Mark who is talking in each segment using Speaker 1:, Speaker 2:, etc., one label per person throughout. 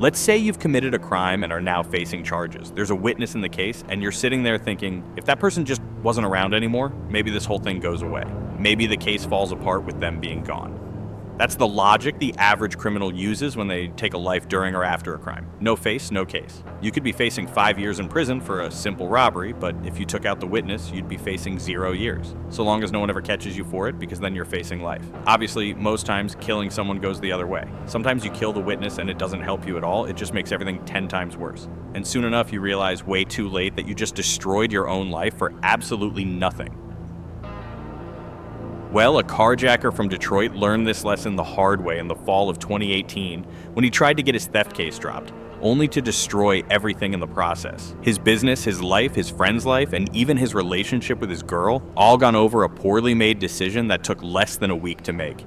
Speaker 1: Let's say you've committed a crime and are now facing charges. There's a witness in the case, and you're sitting there thinking, if that person just wasn't around anymore, maybe this whole thing goes away. Maybe the case falls apart with them being gone. That's the logic the average criminal uses when they take a life during or after a crime. No face, no case. You could be facing 5 years in prison for a simple robbery, but if you took out the witness, you'd be facing 0 years. So long as no one ever catches you for it, because then you're facing life. Obviously, most times, killing someone goes the other way. Sometimes you kill the witness and it doesn't help you at all, it just makes everything 10 times worse. And soon enough, you realize way too late that you just destroyed your own life for absolutely nothing. Well, a carjacker from Detroit learned this lesson the hard way in the fall of 2018 when he tried to get his theft case dropped, only to destroy everything in the process. His business, his life, his friend's life, and even his relationship with his girl, all gone over a poorly made decision that took less than a week to make.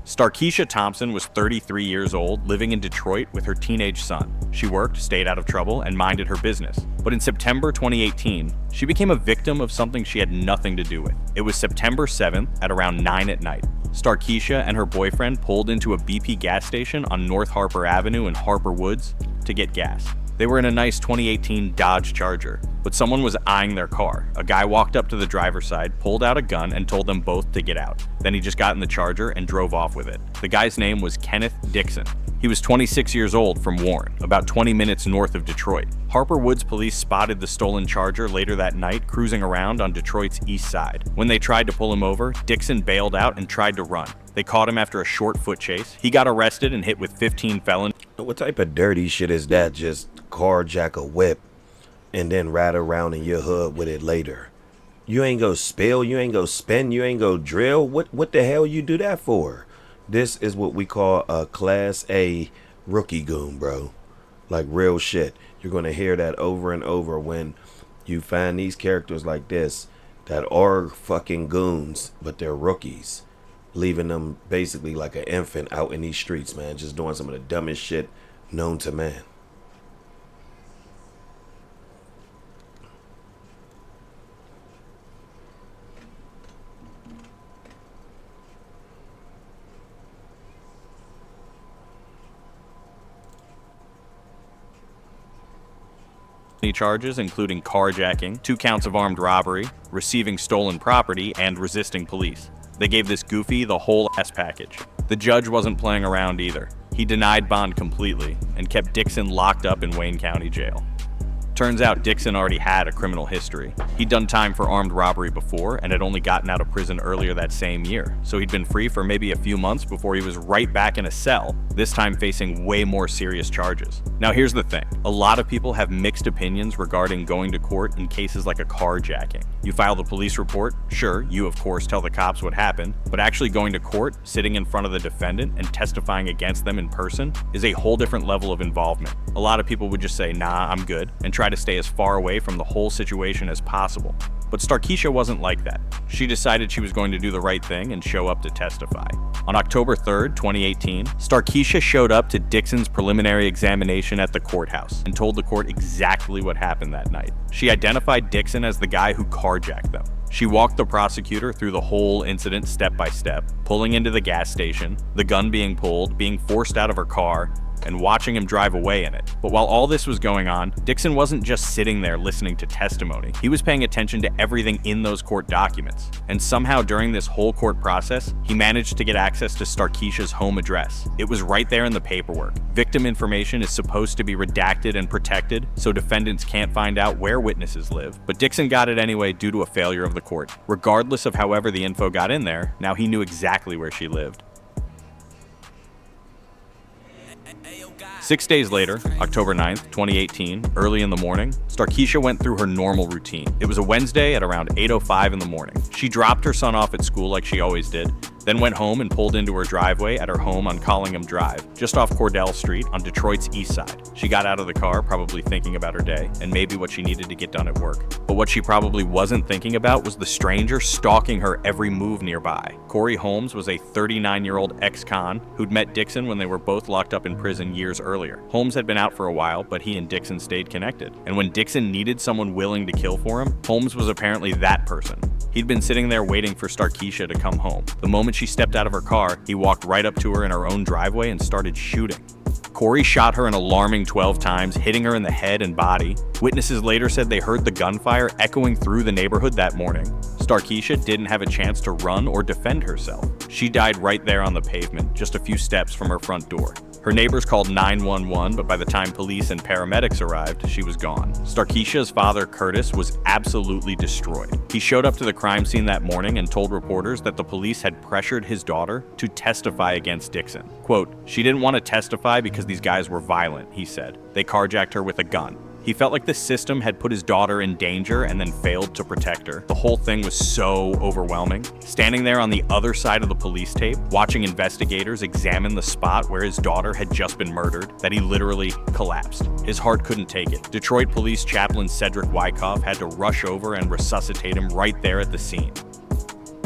Speaker 1: Starkeisha Thompson was 33 years old, living in Detroit with her teenage son. She worked, stayed out of trouble, and minded her business. But in September 2018, she became a victim of something she had nothing to do with. It was September 7th at around 9 at night. Starkeisha and her boyfriend pulled into a BP gas station on North Harper Avenue in Harper Woods to get gas. They were in a nice 2018 Dodge Charger, but someone was eyeing their car. A guy walked up to the driver's side, pulled out a gun, and told them both to get out. Then he just got in the Charger and drove off with it. The guy's name was Kenneth Dixon. He was 26 years old from Warren, about 20 minutes north of Detroit. Harper Woods police spotted the stolen Charger later that night cruising around on Detroit's east side. When they tried to pull him over, Dixon bailed out and tried to run. They caught him after a short foot chase. He got arrested and hit with 15 felonies.
Speaker 2: What type of dirty shit is that? Just carjack a whip and then ride around in your hood with it later. You ain't go spill, you ain't go spin, you ain't go drill. What the hell you do that for? This is what we call a Class A rookie goon, bro. Like real shit. You're gonna hear that over and over when you find these characters like this that are fucking goons, but they're rookies. Leaving them basically like an infant out in these streets, man. Just doing some of the dumbest shit known to man.
Speaker 1: Charges including carjacking, 2 counts of armed robbery, receiving stolen property, and resisting police. They gave this goofy the whole ass package. The judge wasn't playing around either. He denied bond completely and kept Dixon locked up in Wayne County Jail. Turns out Dixon already had a criminal history. He'd done time for armed robbery before and had only gotten out of prison earlier that same year, so he'd been free for maybe a few months before he was right back in a cell, this time facing way more serious charges. Now here's the thing, a lot of people have mixed opinions regarding going to court in cases like a carjacking. You file the police report, sure, you of course tell the cops what happened, but actually going to court, sitting in front of the defendant and testifying against them in person is a whole different level of involvement. A lot of people would just say, nah, I'm good, and try to stay as far away from the whole situation as possible. But Starkeisha wasn't like that. She decided she was going to do the right thing and show up to testify. On October 3rd, 2018, Starkeisha showed up to Dixon's preliminary examination at the courthouse and told the court exactly what happened that night. She identified Dixon as the guy who carjacked them. She walked the prosecutor through the whole incident step by step, pulling into the gas station, the gun being pulled, being forced out of her car, and watching him drive away in it. But while all this was going on, Dixon wasn't just sitting there listening to testimony. He was paying attention to everything in those court documents. And somehow during this whole court process, he managed to get access to Starkeisha's home address. It was right there in the paperwork. Victim information is supposed to be redacted and protected, so defendants can't find out where witnesses live. But Dixon got it anyway due to a failure of the court. Regardless of however the info got in there, now he knew exactly where she lived. 6 days later, October 9th, 2018, early in the morning, Starkeisha went through her normal routine. It was a Wednesday at around 8:05 in the morning. She dropped her son off at school like she always did, then went home and pulled into her driveway at her home on Collingham Drive, just off Cordell Street on Detroit's east side. She got out of the car, probably thinking about her day, and maybe what she needed to get done at work. But what she probably wasn't thinking about was the stranger stalking her every move nearby. Corey Holmes was a 39-year-old ex-con who'd met Dixon when they were both locked up in prison years earlier. Holmes had been out for a while, but he and Dixon stayed connected. And when Dixon needed someone willing to kill for him, Holmes was apparently that person. He'd been sitting there waiting for Starkeisha to come home. The moment she stepped out of her car, he walked right up to her in her own driveway and started shooting. Corey shot her an alarming 12 times, hitting her in the head and body. Witnesses later said they heard the gunfire echoing through the neighborhood that morning. Starkeisha didn't have a chance to run or defend herself. She died right there on the pavement, just a few steps from her front door. Her neighbors called 911, but by the time police and paramedics arrived, she was gone. Starkeisha's father, Curtis, was absolutely destroyed. He showed up to the crime scene that morning and told reporters that the police had pressured his daughter to testify against Dixon. Quote, "She didn't want to testify because these guys were violent," he said. "They carjacked her with a gun." He felt like the system had put his daughter in danger and then failed to protect her. The whole thing was so overwhelming. Standing there on the other side of the police tape, watching investigators examine the spot where his daughter had just been murdered, that he literally collapsed. His heart couldn't take it. Detroit Police Chaplain Cedric Wyckoff had to rush over and resuscitate him right there at the scene.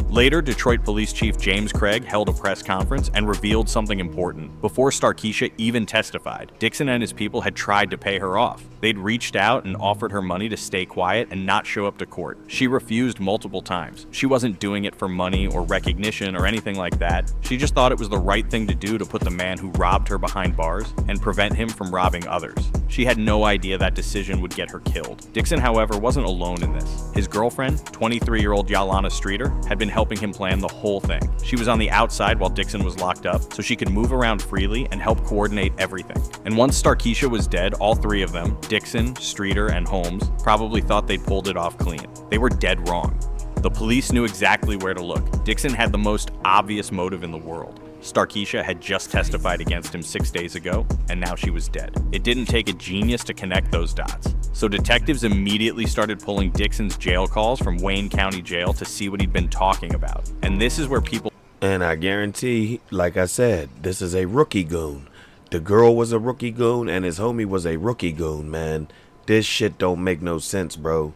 Speaker 1: Later, Detroit Police Chief James Craig held a press conference and revealed something important. Before Starkeisha even testified, Dixon and his people had tried to pay her off. They'd reached out and offered her money to stay quiet and not show up to court. She refused multiple times. She wasn't doing it for money or recognition or anything like that. She just thought it was the right thing to do to put the man who robbed her behind bars and prevent him from robbing others. She had no idea that decision would get her killed. Dixon, however, wasn't alone in this. His girlfriend, 23-year-old Yalana Streeter, had been helping him plan the whole thing. She was on the outside while Dixon was locked up, so she could move around freely and help coordinate everything. And once Starkeisha was dead, all three of them, Dixon, Streeter, and Holmes, probably thought they'd pulled it off clean. They were dead wrong. The police knew exactly where to look. Dixon had the most obvious motive in the world. Starkeisha had just testified against him 6 days ago, and now she was dead. It didn't take a genius to connect those dots. So detectives immediately started pulling Dixon's jail calls from Wayne County Jail to see what he'd been talking about. And this is where people...
Speaker 2: And I guarantee, like I said, this is a rookie goon. The girl was a rookie goon and his homie was a rookie goon, man. This shit don't make no sense, bro.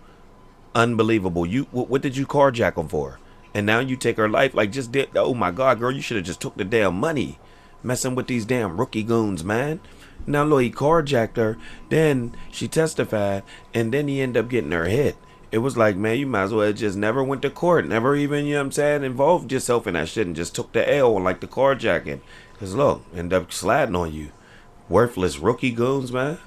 Speaker 2: Unbelievable. What did you carjack him for? And now you take her life like just did. Oh my God, girl, you should have just took the damn money. Messing with these damn rookie goons, man. Now look, he carjacked her. Then she testified. And then he ended up getting her hit. It was like, man, you might as well have just never went to court. Never even, you know what I'm saying, involved yourself in that shit and just took the L like the carjacking. Because look, end up sliding on you. Worthless rookie goons, man.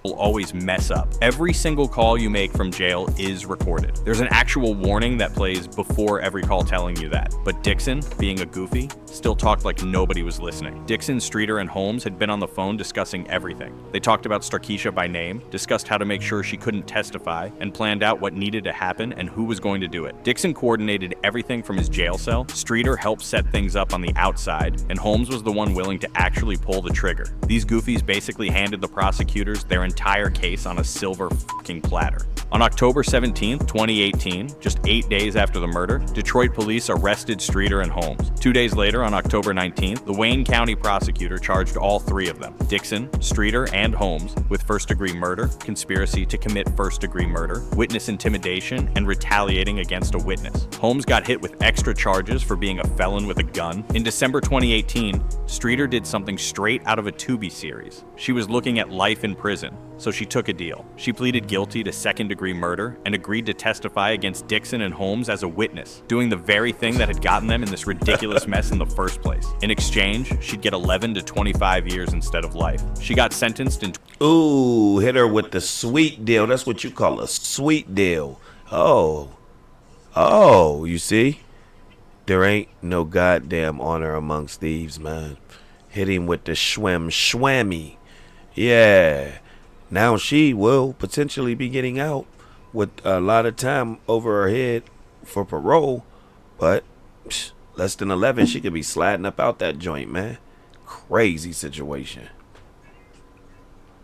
Speaker 1: Will always mess up. Every single call you make from jail is recorded. There's an actual warning that plays before every call telling you that. But Dixon, being a goofy, still talked like nobody was listening. Dixon, Streeter, and Holmes had been on the phone discussing everything. They talked about Starkeisha by name, discussed how to make sure she couldn't testify, and planned out what needed to happen and who was going to do it. Dixon coordinated everything from his jail cell, Streeter helped set things up on the outside, and Holmes was the one willing to actually pull the trigger. These goofies basically handed the prosecutors their entire case on a silver fucking platter. On October 17, 2018, just 8 days after the murder, Detroit police arrested Streeter and Holmes. 2 days later, on October 19th, the Wayne County prosecutor charged all three of them, Dixon, Streeter, and Holmes, with first-degree murder, conspiracy to commit first-degree murder, witness intimidation, and retaliating against a witness. Holmes got hit with extra charges for being a felon with a gun. In December 2018, Streeter did something straight out of a Tubi series. She was looking at life in prison, so she took a deal. She pleaded guilty to second-degree murder and agreed to testify against Dixon and Holmes as a witness, doing the very thing that had gotten them in this ridiculous mess in the first place. In exchange, she'd get 11 to 25 years instead of life. She got sentenced in...
Speaker 2: Ooh, hit her with the sweet deal. That's what you call a sweet deal. Oh, you see? There ain't no goddamn honor amongst thieves, man. Hit him with the schwammy. Yeah. Now she will potentially be getting out with a lot of time over her head for parole. But less than 11, she could be sliding up out that joint, man. Crazy situation.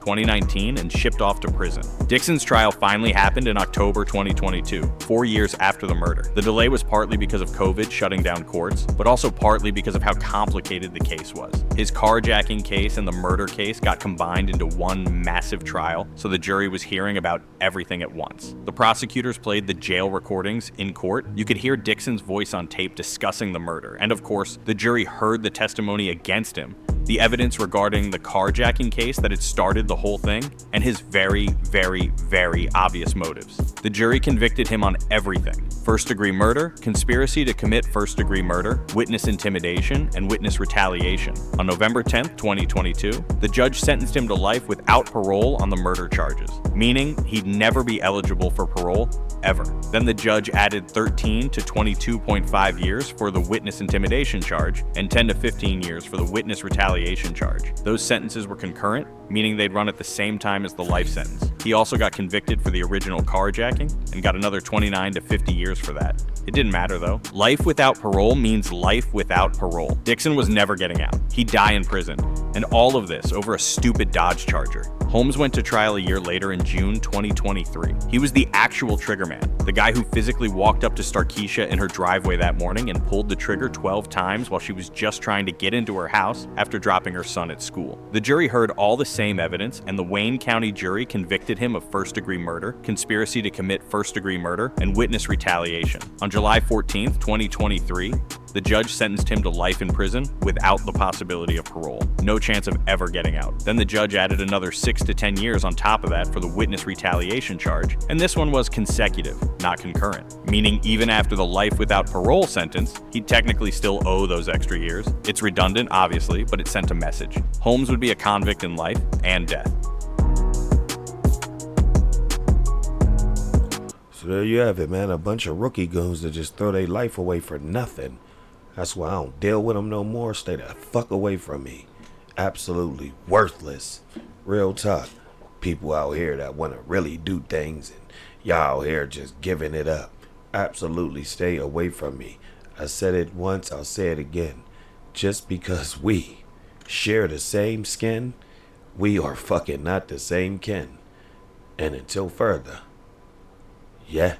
Speaker 1: 2019 and shipped off to prison. Dixon's trial finally happened in October 2022, 4 years after the murder. The delay was partly because of COVID shutting down courts, but also partly because of how complicated the case was. His carjacking case and the murder case got combined into one massive trial, so the jury was hearing about everything at once. The prosecutors played the jail recordings in court. You could hear Dixon's voice on tape discussing the murder, and of course, the jury heard the testimony against him, the evidence regarding the carjacking case that had started the whole thing, and his very, very, very obvious motives. The jury convicted him on everything: first-degree murder, conspiracy to commit first-degree murder, witness intimidation, and witness retaliation. On November 10th, 2022, the judge sentenced him to life without parole on the murder charges, meaning he'd never be eligible for parole ever. Then the judge added 13 to 22.5 years for the witness intimidation charge and 10 to 15 years for the witness retaliation charge. Those sentences were concurrent, meaning they'd run at the same time as the life sentence. He also got convicted for the original carjacking and got another 29 to 50 years for that. It didn't matter though. Life without parole means life without parole. Dixon was never getting out. He'd die in prison. And all of this over a stupid Dodge Charger. Holmes went to trial a year later in June 2023. He was the actual trigger man, the guy who physically walked up to Starkeisha in her driveway that morning and pulled the trigger 12 times while she was just trying to get into her house after dropping her son at school. The jury heard all the same evidence, and the Wayne County jury convicted him of first-degree murder, conspiracy to commit first-degree murder, and witness retaliation. On July 14th, 2023, the judge sentenced him to life in prison without the possibility of parole. No chance of ever getting out. Then the judge added another 6 to 10 years on top of that for the witness retaliation charge, and this one was consecutive, not concurrent. Meaning even after the life without parole sentence, he'd technically still owe those extra years. It's redundant, obviously, but it sent a message. Holmes would be a convict in life and death.
Speaker 2: So there you have it, man. A bunch of rookie goons that just throw their life away for nothing. That's why I don't deal with them no more. Stay the fuck away from me. Absolutely worthless. Real talk. People out here that want to really do things, and y'all out here just giving it up. Absolutely stay away from me. I said it once, I'll say it again. Just because we share the same skin, we are fucking not the same kin. And until further, yeah.